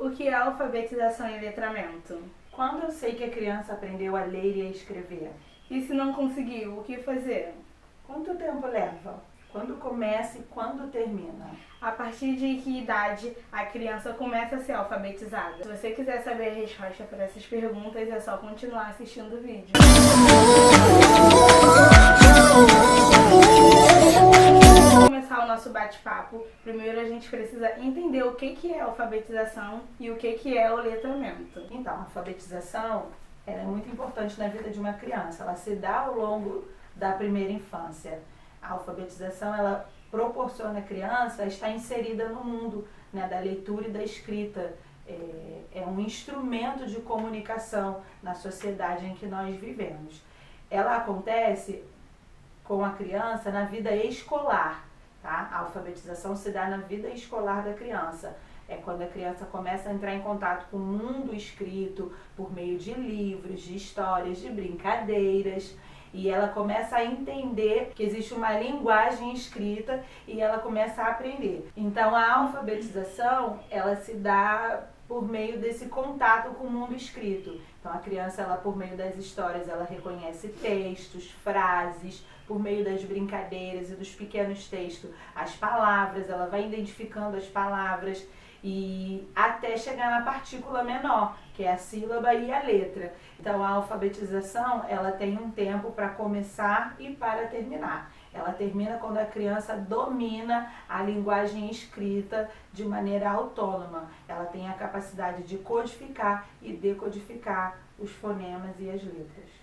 O que é alfabetização e letramento? Quando eu sei que a criança aprendeu a ler e a escrever? E se não conseguiu, o que fazer? Quanto tempo leva? Quando começa e quando termina? A partir de que idade a criança começa a ser alfabetizada? Se você quiser saber a resposta para essas perguntas, é só continuar assistindo o vídeo. Para começar o nosso bate-papo, primeiro a gente precisa entender o que é alfabetização e o que é o letramento. Então, a alfabetização é muito importante na vida de uma criança. Ela se dá ao longo da primeira infância. A alfabetização, ela proporciona à criança estar inserida no mundo, né, da leitura e da escrita. É um instrumento de comunicação na sociedade em que nós vivemos. Ela acontece com a criança na vida escolar, tá? A alfabetização se dá na vida escolar da criança. É quando a criança começa a entrar em contato com o mundo escrito por meio de livros, de histórias, de brincadeiras. E ela começa a entender que existe uma linguagem escrita e ela começa a aprender. Então a alfabetização, ela se dá por meio desse contato com o mundo escrito. Então a criança, ela por meio das histórias, ela reconhece textos, frases, por meio das brincadeiras e dos pequenos textos, as palavras, ela vai identificando as palavras e até chegar na partícula menor, que é a sílaba e a letra. Então a alfabetização, ela tem um tempo para começar e para terminar. Ela termina quando a criança domina a linguagem escrita de maneira autônoma. Ela tem a capacidade de codificar e decodificar os fonemas e as letras.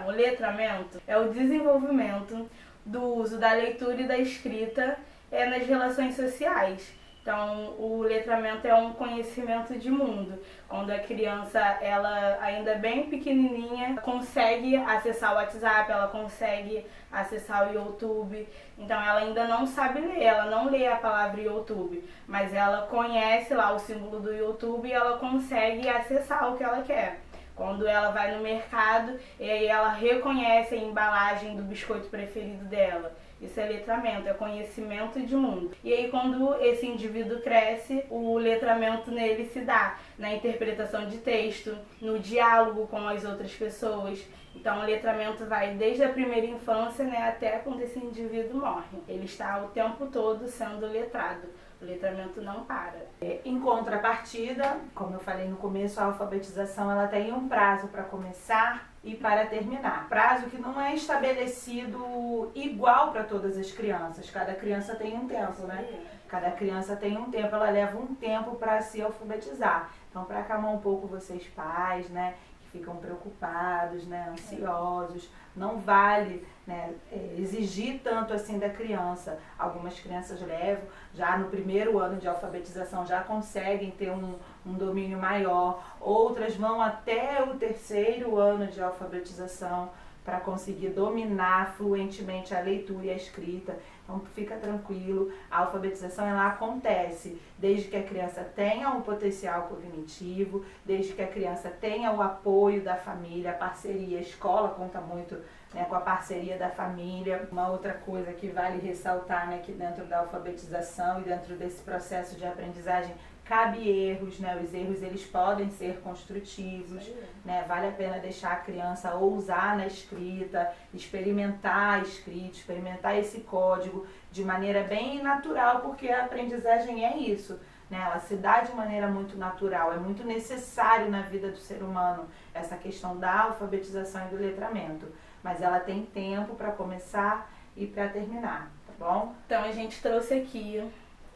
O letramento é o desenvolvimento do uso da leitura e da escrita nas relações sociais. Então, o letramento é um conhecimento de mundo. Quando a criança, ela ainda bem pequenininha, consegue acessar o WhatsApp, ela consegue acessar o YouTube. Então, ela ainda não sabe ler, ela não lê a palavra YouTube, mas ela conhece lá o símbolo do YouTube e ela consegue acessar o que ela quer. Quando ela vai no mercado e aí ela reconhece a embalagem do biscoito preferido dela. Isso é letramento, é conhecimento de mundo. E aí quando esse indivíduo cresce, o letramento nele se dá na interpretação de texto, no diálogo com as outras pessoas. Então o letramento vai desde a primeira infância, né, até quando esse indivíduo morre. Ele está o tempo todo sendo letrado. O letramento não para. Em contrapartida, como eu falei no começo, a alfabetização, ela tem um prazo para começar e para terminar. Prazo que não é estabelecido igual para todas as crianças. Cada criança tem um tempo, né? Cada criança tem um tempo, ela leva um tempo para se alfabetizar. Então, para acalmar um pouco vocês pais, né, que ficam preocupados, né, ansiosos, não vale, né, exigir tanto assim da criança. Algumas crianças levam, já no primeiro ano de alfabetização já conseguem ter um domínio maior, outras vão até o terceiro ano de alfabetização para conseguir dominar fluentemente a leitura e a escrita. Então fica tranquilo, a alfabetização ela acontece desde que a criança tenha um potencial cognitivo, desde que a criança tenha o apoio da família, a parceria, a escola conta muito, né, com a parceria da família. Uma outra coisa que vale ressaltar, né, que dentro da alfabetização e dentro desse processo de aprendizagem cabe erros, né? Os erros eles podem ser construtivos, né? Vale a pena deixar a criança ousar na escrita, experimentar a escrita, experimentar esse código de maneira bem natural, porque a aprendizagem é isso, né? Ela se dá de maneira muito natural, é muito necessário na vida do ser humano essa questão da alfabetização e do letramento, mas ela tem tempo para começar e para terminar, tá bom? Então a gente trouxe aqui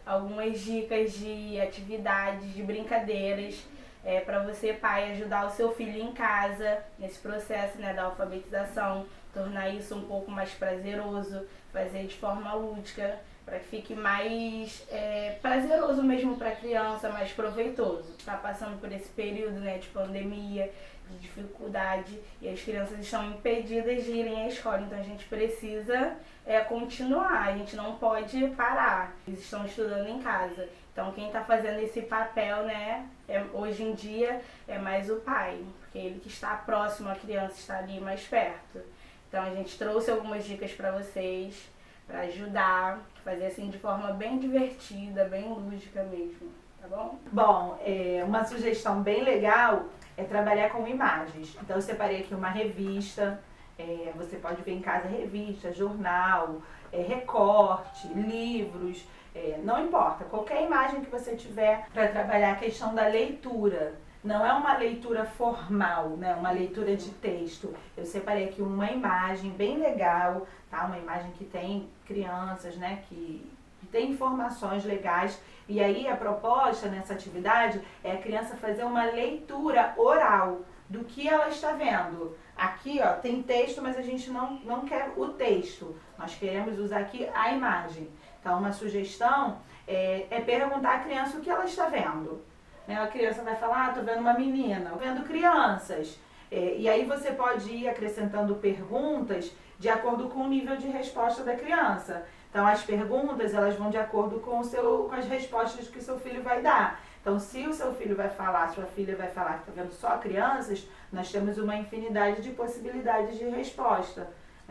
algumas dicas de atividades, de brincadeiras, para você, pai, ajudar o seu filho em casa, nesse processo, né, da alfabetização, tornar isso um pouco mais prazeroso, fazer de forma lúdica, para que fique mais prazeroso mesmo para a criança, mais proveitoso. Está passando por esse período, né, de pandemia, de dificuldade, e as crianças estão impedidas de irem à escola, então a gente precisa continuar, a gente não pode parar. Eles estão estudando em casa, então quem está fazendo esse papel, né, hoje em dia é mais o pai, porque ele que está próximo à criança, está ali mais perto. Então a gente trouxe algumas dicas para vocês, para ajudar, fazer assim de forma bem divertida, bem lúdica mesmo. tá bom? Bom, uma sugestão bem legal é trabalhar com imagens. Então eu separei aqui uma revista, você pode ver em casa revista, jornal, recorte, livros, não importa, qualquer imagem que você tiver para trabalhar a questão da leitura. Não é uma leitura formal, né? Uma leitura de texto. Eu separei aqui uma imagem bem legal, tá? Uma imagem que tem crianças, né? Que tem informações legais. E aí a proposta nessa atividade é a criança fazer uma leitura oral do que ela está vendo. Aqui, ó, tem texto, mas a gente não quer o texto. Nós queremos usar aqui a imagem. Então, uma sugestão é perguntar à criança o que ela está vendo. A criança vai falar, tô vendo uma menina, tô vendo crianças. E aí você pode ir acrescentando perguntas de acordo com o nível de resposta da criança. Então as perguntas, elas vão de acordo com as respostas que o seu filho vai dar. Então se o seu filho vai falar, sua filha vai falar que está vendo só crianças, nós temos uma infinidade de possibilidades de resposta.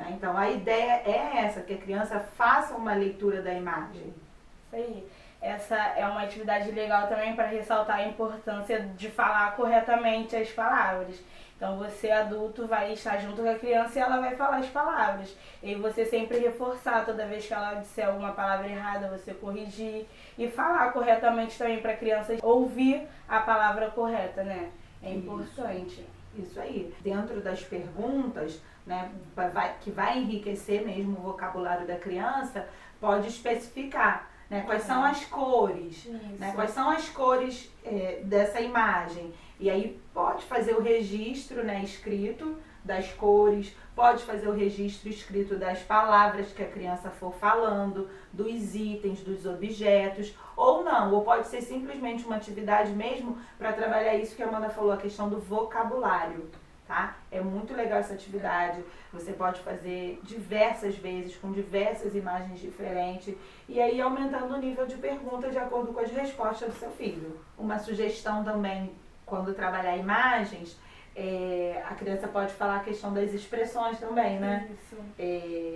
Então a ideia é essa, que a criança faça uma leitura da imagem. Isso aí. Essa é uma atividade legal também para ressaltar a importância de falar corretamente as palavras. Então você adulto vai estar junto com a criança e ela vai falar as palavras. E você sempre reforçar toda vez que ela disser alguma palavra errada, você corrigir e falar corretamente também para a criança ouvir a palavra correta, né? É importante. Isso aí. Dentro das perguntas, né, que vai enriquecer mesmo o vocabulário da criança, pode especificar. Né, quais são as cores, né, quais são as cores dessa imagem. E aí pode fazer o registro, né, escrito das cores, pode fazer o registro escrito das palavras que a criança for falando, dos itens, dos objetos, ou não, ou pode ser simplesmente uma atividade mesmo para trabalhar isso que a Amanda falou, a questão do vocabulário. Tá? É muito legal essa atividade, você pode fazer diversas vezes, com diversas imagens diferentes, e aí aumentando o nível de pergunta de acordo com as respostas do seu filho. Uma sugestão também, quando trabalhar imagens, a criança pode falar a questão das expressões também, né?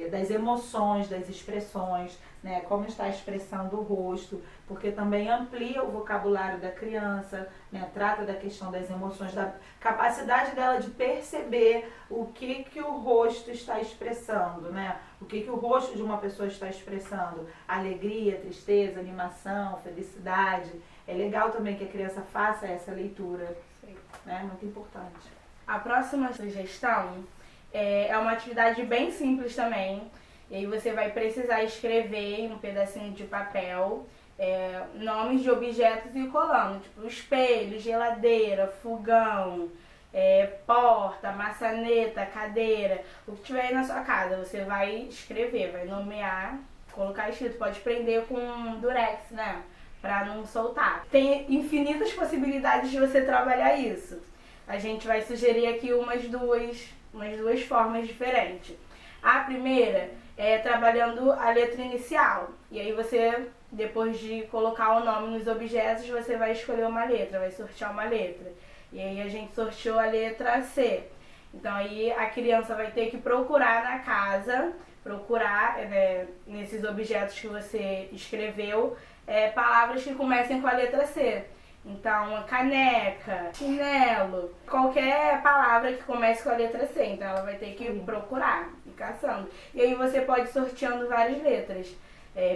Das emoções, das expressões, né? Como está a expressão do rosto, porque também amplia o vocabulário da criança, né? Trata da questão das emoções, da capacidade dela de perceber o que o rosto está expressando, né? O que o rosto de uma pessoa está expressando, alegria, tristeza, animação, felicidade. É legal também que a criança faça essa leitura. Né? Muito importante. A próxima sugestão é uma atividade bem simples também. E aí você vai precisar escrever em um pedacinho de papel nomes de objetos e colando, tipo espelho, geladeira, fogão, porta, maçaneta, cadeira, o que tiver aí na sua casa. Você vai escrever, vai nomear, colocar escrito, pode prender com durex, né? Para não soltar. Tem infinitas possibilidades de você trabalhar isso. A gente vai sugerir aqui umas duas formas diferentes. A primeira é trabalhando a letra inicial. E aí você, depois de colocar o nome nos objetos, você vai escolher uma letra, vai sortear uma letra. E aí a gente sorteou a letra C. Então aí a criança vai ter que procurar na casa, nesses objetos que você escreveu, palavras que comecem com a letra C. Então, caneca, chinelo, qualquer palavra que comece com a letra C. Então ela vai ter que procurar e caçando. E aí você pode ir sorteando várias letras.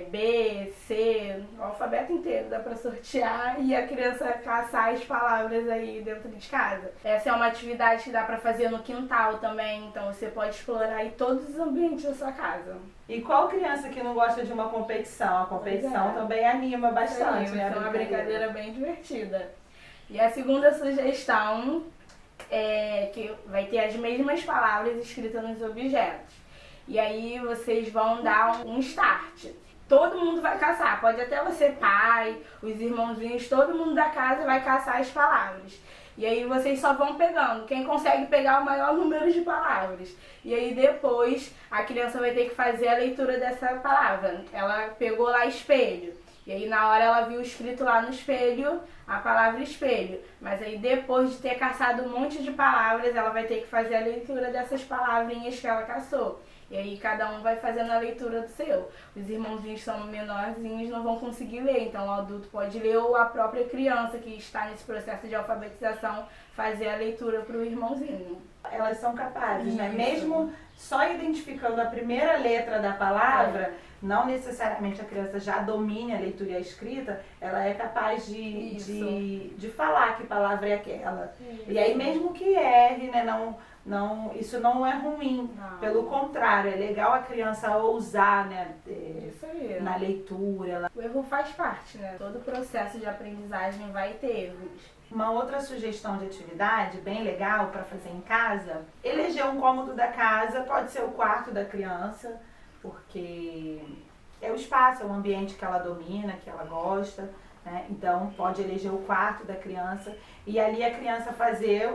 B, C, o alfabeto inteiro dá pra sortear e a criança caçar as palavras aí dentro de casa. Essa é uma atividade que dá pra fazer no quintal também, então você pode explorar aí todos os ambientes da sua casa. E qual criança que não gosta de uma competição? A competição também anima bastante, né? É uma brincadeira bem divertida. E a segunda sugestão é que vai ter as mesmas palavras escritas nos objetos. E aí vocês vão dar um start. Todo mundo vai caçar, pode até você pai, os irmãozinhos, todo mundo da casa vai caçar as palavras. E aí vocês só vão pegando, quem consegue pegar o maior número de palavras. E aí depois a criança vai ter que fazer a leitura dessa palavra. Ela pegou lá espelho. E aí na hora ela viu escrito lá no espelho a palavra espelho. Mas aí depois de ter caçado um monte de palavras, ela vai ter que fazer a leitura dessas palavrinhas que ela caçou. E aí cada um vai fazendo a leitura do seu. Os irmãozinhos são menorzinhos, não vão conseguir ler, então o adulto pode ler ou a própria criança que está nesse processo de alfabetização fazer a leitura para o irmãozinho. Elas são capazes, né? Isso. Mesmo só identificando a primeira letra da palavra, não necessariamente a criança já domine a leitura e a escrita, ela é capaz de falar que palavra é aquela. Isso. E aí mesmo que erre, né? Isso não é ruim, pelo contrário, é legal a criança ousar, né? Isso aí. Na leitura. O erro faz parte, né? Todo processo de aprendizagem vai ter erros. Uma outra sugestão de atividade bem legal para fazer em casa, eleger um cômodo da casa, pode ser o quarto da criança, porque é o espaço, é o ambiente que ela domina, que ela gosta, né? Então pode eleger o quarto da criança e ali a criança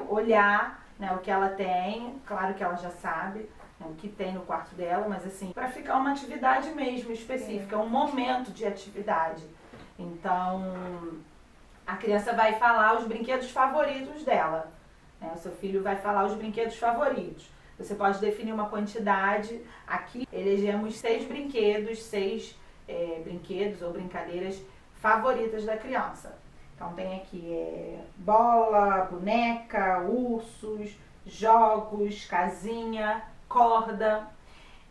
olhar, né, o que ela tem, claro que ela já sabe, né, o que tem no quarto dela, mas assim, para ficar uma atividade mesmo específica, um momento de atividade. Então a criança vai falar os brinquedos favoritos dela, né? O seu filho vai falar os brinquedos favoritos. Você pode definir uma quantidade. Aqui elegemos 6 brinquedos ou brincadeiras favoritas da criança. Então tem aqui bola, boneca, ursos, jogos, casinha, corda.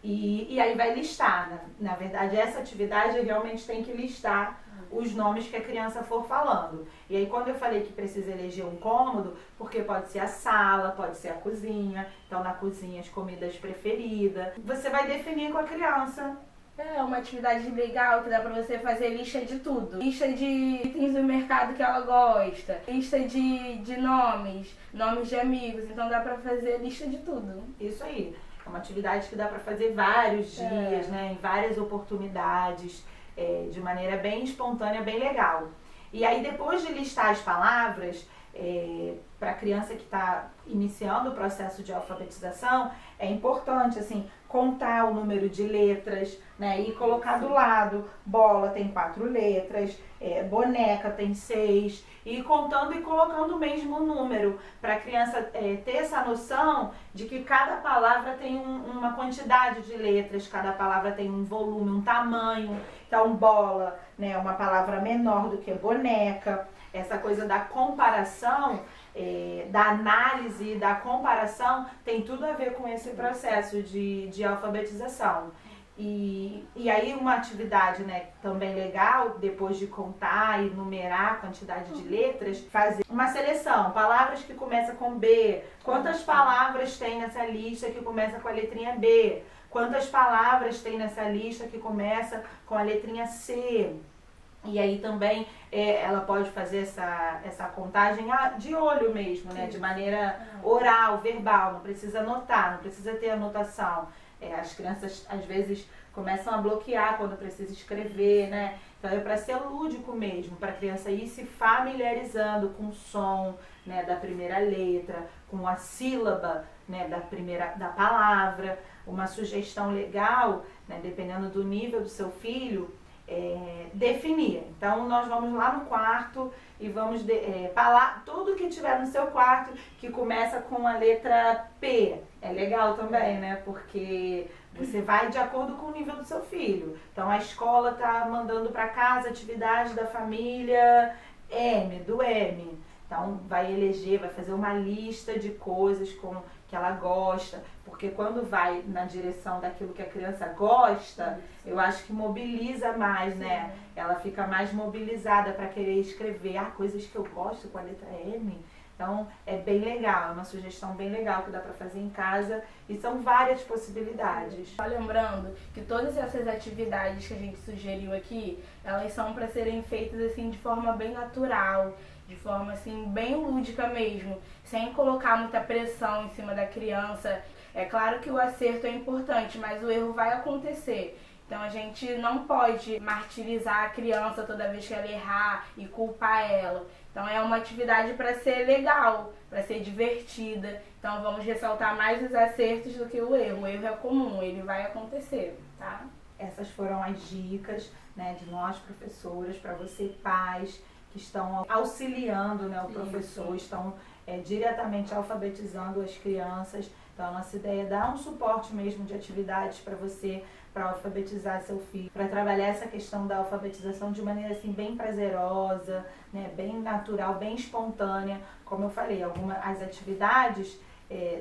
E aí vai listar, né? Na verdade, essa atividade realmente tem que listar os nomes que a criança for falando. E aí quando eu falei que precisa eleger um cômodo, porque pode ser a sala, pode ser a cozinha, então na cozinha as comidas preferidas, você vai definir com a criança. É uma atividade legal que dá pra você fazer lista de tudo. Lista de itens do mercado que ela gosta, lista de nomes de amigos, então dá pra fazer lista de tudo. Isso aí, é uma atividade que dá pra fazer vários dias, né, em várias oportunidades. De maneira bem espontânea, bem legal. E aí depois de listar as palavras, para a criança que está iniciando o processo de alfabetização, é importante assim contar o número de letras, né, e colocar do lado, bola tem 4 letras, boneca tem 6, e ir contando e colocando o mesmo número, para a criança ter essa noção de que cada palavra tem uma quantidade de letras, cada palavra tem um volume, um tamanho. Então bola, né, é uma palavra menor do que boneca. Essa coisa da comparação, da análise e da comparação tem tudo a ver com esse processo de alfabetização. E aí uma atividade, né, também legal, depois de contar e numerar a quantidade de letras, fazer uma seleção, palavras que começam com B, quantas palavras tem nessa lista que começa com a letrinha B, quantas palavras tem nessa lista que começa com a letrinha C. E aí também ela pode fazer essa contagem de olho mesmo, né? De maneira oral, verbal, não precisa anotar, não precisa ter anotação. As crianças às vezes começam a bloquear quando precisa escrever, né? Então é para ser lúdico mesmo, para a criança ir se familiarizando com o som, né, da primeira letra, com a sílaba, né, da palavra. Uma sugestão legal, né, dependendo do nível do seu filho, definir. Então nós vamos lá no quarto e vamos falar tudo que tiver no seu quarto que começa com a letra P. É legal também, né? Porque você vai de acordo com o nível do seu filho. Então a escola tá mandando para casa atividade da família do M. Então vai eleger, vai fazer uma lista de coisas que ela gosta, porque quando vai na direção daquilo que a criança gosta, eu acho que mobiliza mais, né? Ela fica mais mobilizada para querer escrever coisas que eu gosto com a letra M. Então é bem legal, é uma sugestão bem legal que dá para fazer em casa e são várias possibilidades. Só lembrando que todas essas atividades que a gente sugeriu aqui, elas são para serem feitas assim de forma bem natural, de forma assim bem lúdica mesmo, sem colocar muita pressão em cima da criança. É claro que o acerto é importante, mas o erro vai acontecer. Então a gente não pode martirizar a criança toda vez que ela errar e culpar ela. Então é uma atividade para ser legal, para ser divertida. Então vamos ressaltar mais os acertos do que o erro. O erro é comum, ele vai acontecer, tá? Essas foram as dicas, né, de nós professoras, para você pais que estão auxiliando, né, o professor, estão diretamente alfabetizando as crianças. Então, a nossa ideia é dar um suporte mesmo de atividades para você, para alfabetizar seu filho, para trabalhar essa questão da alfabetização de maneira assim bem prazerosa, né, bem natural, bem espontânea. Como eu falei, as atividades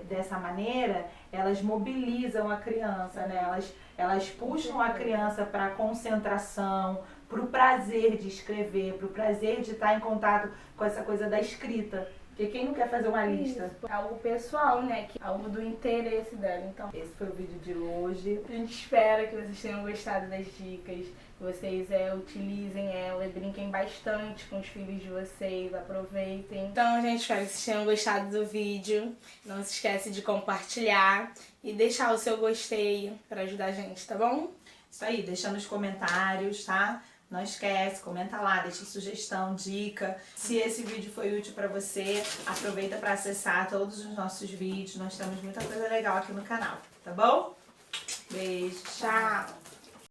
dessa maneira, elas mobilizam a criança, né? Elas puxam a criança para a concentração, para o prazer de escrever, para o prazer de estar em contato com essa coisa da escrita. Porque quem não quer fazer uma lista? Isso, algo pessoal, né? Algo do interesse dela. Então, esse foi o vídeo de hoje. A gente espera que vocês tenham gostado das dicas, que vocês utilizem ela e brinquem bastante com os filhos de vocês, aproveitem. Então, gente, espero que vocês tenham gostado do vídeo. Não se esquece de compartilhar e deixar o seu gostei para ajudar a gente, tá bom? Isso aí, deixa nos comentários, tá? Não esquece, comenta lá, deixa sugestão, dica. Se esse vídeo foi útil para você, aproveita para acessar todos os nossos vídeos. Nós temos muita coisa legal aqui no canal, tá bom? Beijo, tchau!